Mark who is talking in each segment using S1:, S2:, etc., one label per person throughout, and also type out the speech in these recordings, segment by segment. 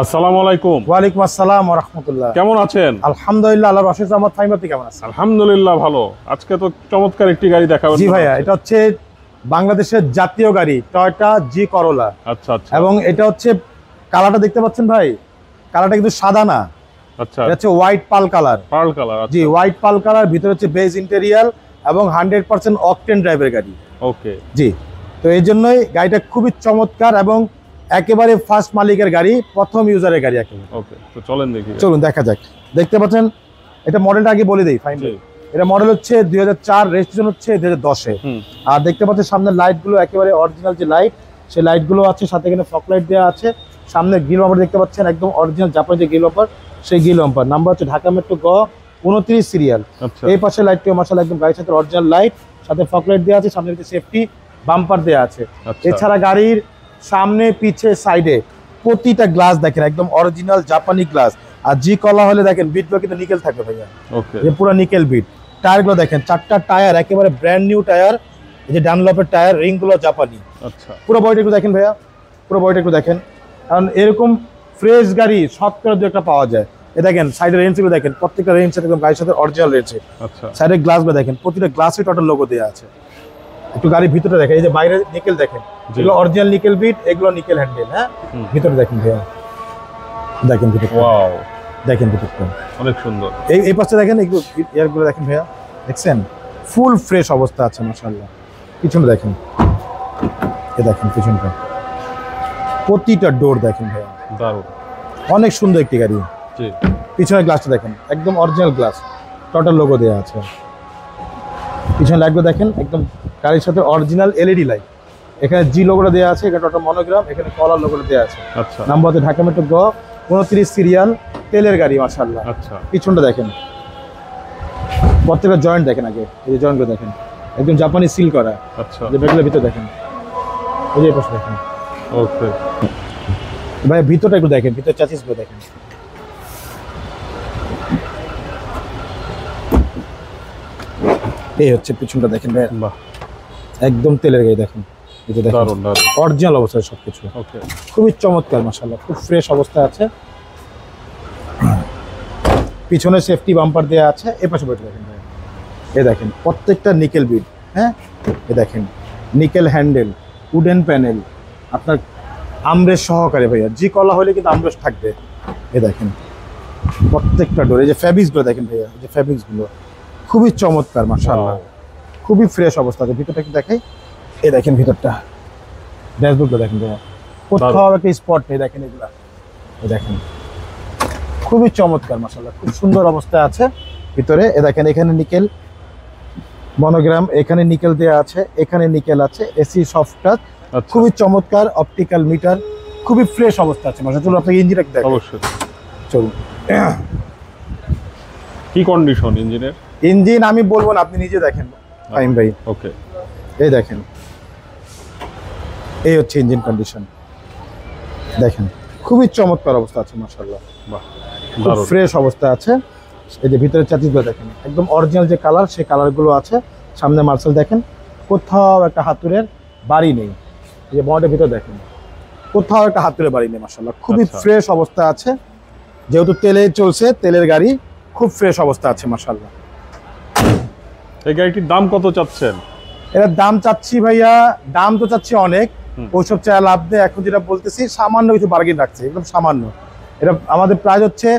S1: আসসালামু আলাইকুম।
S2: ওয়ালাইকুম আসসালাম ওয়া রাহমাতুল্লাহ।
S1: কেমন আছেন?
S2: আলহামদুলিল্লাহ, আল্লাহর অশেষ রহমত। ফাহিম, আপনি কেমন আছেন?
S1: আলহামদুলিল্লাহ ভালো। আজকে তো চমৎকার একটি গাড়ি দেখাবেন।
S2: জি ভাইয়া, এটা হচ্ছে বাংলাদেশের জাতীয় গাড়ি টয়োটা জি করোলা।
S1: আচ্ছা আচ্ছা।
S2: এবং এটা হচ্ছে কালারটা দেখতে পাচ্ছেন ভাই, কালারটা কিন্তু সাদা না,
S1: আচ্ছা,
S2: এটা হচ্ছে white pearl colour.
S1: Pearl colour.
S2: জি, হোয়াইট পাল কালার, ভিতরে হচ্ছে বেজ ইন্টেরিয়ার এবং 100% অকটেন ড্রাইভের গাড়ি।
S1: ওকে।
S2: জি, তো এই জন্যই গাড়িটা খুবই চমৎকার এবং একেবারে ফার্স্ট মালিকের গাড়ি, প্রথম ইউজারের গাড়ি একেবারে।
S1: ওকে, তো চলেন দেখি।
S2: চলুন দেখা যাক। দেখতে পাচ্ছেন, এটা মডেলটা আগে বলে দেই ফাইন। এটা মডেল হচ্ছে 2004, রেজিস্ট্রেশন হচ্ছে 2010-এ। আর দেখতে পাচ্ছেন সামনের লাইটগুলো একেবারে অরিজিনাল যে লাইট, সেই লাইটগুলো আছে, সাথে এখানে ফগ লাইট দেওয়া আছে। সামনে গ্রিল বাম্পার দেখতে পাচ্ছেন, একদম অরিজিনাল জাপানি যে গ্রিল বাম্পার, সেই গ্রিল বাম্পার। নাম্বার হচ্ছে ঢাকা মেট্রো গ 29 সিরিয়াল। এই পাশে লাইটটিও মাশাআল্লাহ একদম গাড়ির সাথে অরিজিনাল লাইট, সাথে ফগ লাইট দেওয়া আছে, সামনে সেফটি বাম্পার দেওয়া আছে। এছাড়া গাড়ির সামনে পিছে সাইডে প্রতিটা গ্লাস দেখেন একদম অরিজিনাল জাপানি গ্লাস। আর জি কলা হলে দেখেন বিটগুলো কিন্তু নিকেল থাকবে ভাইয়া। ওকে, যে পুরো নিকেল বিট। টায়ারগুলো দেখেন, 4টা টায়ার একেবারে ব্র্যান্ড নিউ টায়ার। এই যে ডানলপের টায়ার, রিংগুলো জাপানি। আচ্ছা, পুরো বডিটা একটু দেখেন ভাইয়া, পুরো বডিটা একটু দেখেন, কারণ এরকম ফ্রেশ গাড়ি শতকরা দু একটা পাওয়া যায়। এ দেখেন সাইডের রেঞ্জগুলো দেখেন, প্রত্যেকটা রেঞ্জ একদম গাড়ির সাথে অরিজিনাল রেঞ্জ। আচ্ছা, সাইডের গ্লাসগুলো দেখেন, প্রতিটা গ্লাসে টোটাল লোগো দেওয়া আছে। একটু গাড়ির ভিতরে দেখেন, এই যে বাইরে নিকেল দেখেন, এগুলো অরিজিনাল নিকেল বিট, এগুলো নিকেল হ্যান্ডেল। হ্যাঁ, ভিতরে দেখেন ভাইয়া, দেখেন ভিতরে। ওয়াও, দেখেন ভিতরটা
S1: অনেক সুন্দর।
S2: এই পাশে দেখেন, এগুলো এয়ারগুলো দেখেন ভাইয়া, দেখছেন ফুল ফ্রেশ অবস্থা আছে মাশাআল্লাহ। পিছনে দেখেন, এই দেখেন পিছনটা, প্রতিটা ডোর দেখেন ভাইয়া,
S1: দারুণ,
S2: অনেক সুন্দর একটি গাড়ি।
S1: জি,
S2: পিছনের গ্লাসটা দেখেন, একদম অরিজিনাল গ্লাস, টোটাল লোগো দেওয়া আছে। পিছনে লাইটগুলো দেখেন, একদম গাড়ির সাথে অরিজিনাল এলইডি লাইট। এখানে জি লোগোটা দেওয়া আছে, এখানে টোটাল মনোগ্রাম, এখানে কলার লোগোটা দেওয়া আছে। আচ্ছা, নাম্বার হচ্ছে ঢাকা মেট্রো গ 29 সিরিয়াল, তেলের গাড়ি মাশাআল্লাহ। আচ্ছা, পিছনটা দেখেন, প্রত্যেকটা জয়েন্ট দেখেন, আগে এই যে জয়েন্টগুলো দেখেন একদম জাপানি সিল করা। আচ্ছা, যে ব্যাগগুলোর ভিতরে দেখেন, এই যে পাশে দেখেন। ওকে ভাই, ভিতরটা একটু দেখেন, ভিতর চ্যাসিসগুলো দেখেন। এই হচ্ছে পিছনটা দেখেন ভাই, বাহ, একদম তেলের গাড়ি দেখেন। এটা দেখেন দারুণ দারুণ অরিজিনাল অবস্থায় সবকিছু। ওকে, খুবই চমৎকার মাশাআল্লাহ, খুব ফ্রেশ অবস্থায় আছে। পিছনে সেফটি বাম্পার দেওয়া আছে। এই পাশে বসে দেখেন ভাই, এই দেখেন প্রত্যেকটা নিকেল বিট। হ্যাঁ, এই দেখেন নিকেল হ্যান্ডেল, উডেন প্যানেল, আপনার আমরেশ সহকারে ভাইয়া। জি কলা হলে কিন্তু আমরেশ থাকবে। এই দেখেন প্রত্যেকটা ডোর, এই যে ফ্যাব্রিক্সগুলো দেখেন ভাইয়া, এই যে ফ্যাব্রিক্সগুলো খুবই চমৎকার মাশাআল্লাহ, খুবই ফ্রেশ অবস্থা আছে। ভিতরটা একটু দেখাই, এই দেখেন ভিতরটা, ড্যাশবোর্ডটা দেখেন ভাইয়া, কোথাও একটা স্পট নেই। দেখেন এগুলা, এই দেখেন খুবই চমৎকার মাশাআল্লাহ, খুব সুন্দর অবস্থায় আছে ভিতরে। এ দেখেন এখানে নিকেল মনোগ্রাম, এখানে নিকেল দেওয়া আছে, এখানে নিকেল আছে, এসি সফট টাচ, খুবই চমৎকার অপটিক্যাল মিটার, খুবই ফ্রেশ অবস্থা আছে মাশাআল্লাহ। চলুন আপনাকে ইঞ্জিনটা দেখেন। অবশ্যই চলুন।
S1: কি কন্ডিশন ইঞ্জিনের?
S2: ইঞ্জিন আমি বলবো না, আপনি নিজে দেখেন ফাহিম ভাই। ওকে, এই দেখেন, এই হচ্ছে ইঞ্জিন কন্ডিশন দেখেন, খুবই চমৎকার অবস্থা আছে মাশাআল্লাহ, বাহ, খুব ফ্রেশ অবস্থা আছে। এই যে ভিতরে চাচিগুলো দেখেন, একদম অরিজিনাল যে কালার, সেই কালারগুলো আছে। সামনে মার্সেল দেখেন, কোথাও একটা হাতুড়ের বাড়ি নেই। এই যে বনেটের ভিতরে দেখেন, কোথাও একটা হাতুড়ের বাড়ি নেই মাশাআল্লাহ, খুবই ফ্রেশ অবস্থা আছে। যেহেতু তেলে চলছে, তেলের গাড়ি, খুব ফ্রেশ অবস্থা আছে মাশাআল্লাহ।
S1: এই গাড়িটির দাম কত চাচ্ছেন?
S2: এটার দাম চাচ্ছি ভাইয়া, দাম তো চাচ্ছি অনেক, ওইসব চায় লাভ নেই। এখন যেটা বলতেছি সামান্য কিছু বার্গেন রাখছে, একদম সামান্য। এটা আমাদের প্রাইস হচ্ছে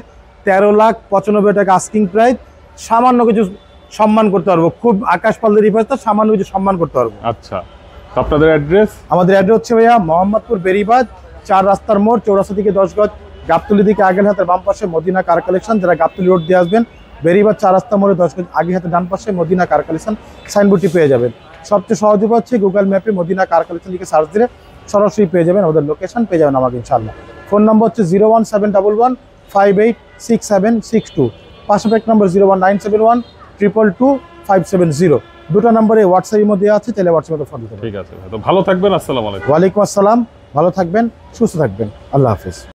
S2: 13,95,000 টাকা আস্কিং প্রাইস। সামান্য কিছু সম্মান করতে পারবো, খুব আকাশ পাল্লা রিফার্স, সামান্য কিছু সম্মান করতে পারবো।
S1: আচ্ছা, আপনাদের অ্যাড্রেস? আমাদের
S2: অ্যাড্রেস হচ্ছে ভাইয়া মোহাম্মদপুর বেরিবাদ 4 রাস্তার মোড়, চৌরাস্তা থেকে 10 গজ, গাবতলী দিকে আগের হাতের বাম পাশে মদিনা কার কালেকশন। যারা গাবতলী রোড দিয়ে আসবেন, বেরিবাদ 4 রাস্তা মোড়ে 10 গজ আগে হাতে ডান পাশে মদিনা কার কালেকশন সাইনবোর্ডটি পেয়ে যাবেন। সবচেয়ে সহজ উপায় হচ্ছে গুগল ম্যাপে মদিনা কার কালেকশন লিখে সার্চ দিলে সরাসরি পেয়ে যাবেন, ওদের লোকেশন পেয়ে যাবেন আমাকে ইনশাআল্লাহ। ফোন নম্বর হচ্ছে 01711586762, পাশাপাশি এক নম্বর 01971222570। দুটো নম্বরে হোয়াটসঅ্যাপ মধ্যে আছে, তাহলে হোয়াটসঅ্যাপে ফোন দিতে।
S1: ঠিক আছে, তো ভালো থাকবেন। আসসালামু আলাইকুম।
S2: ওয়ালাইকুম আসসালাম, ভালো থাকবেন, সুস্থ থাকবেন, আল্লাহ হাফেজ।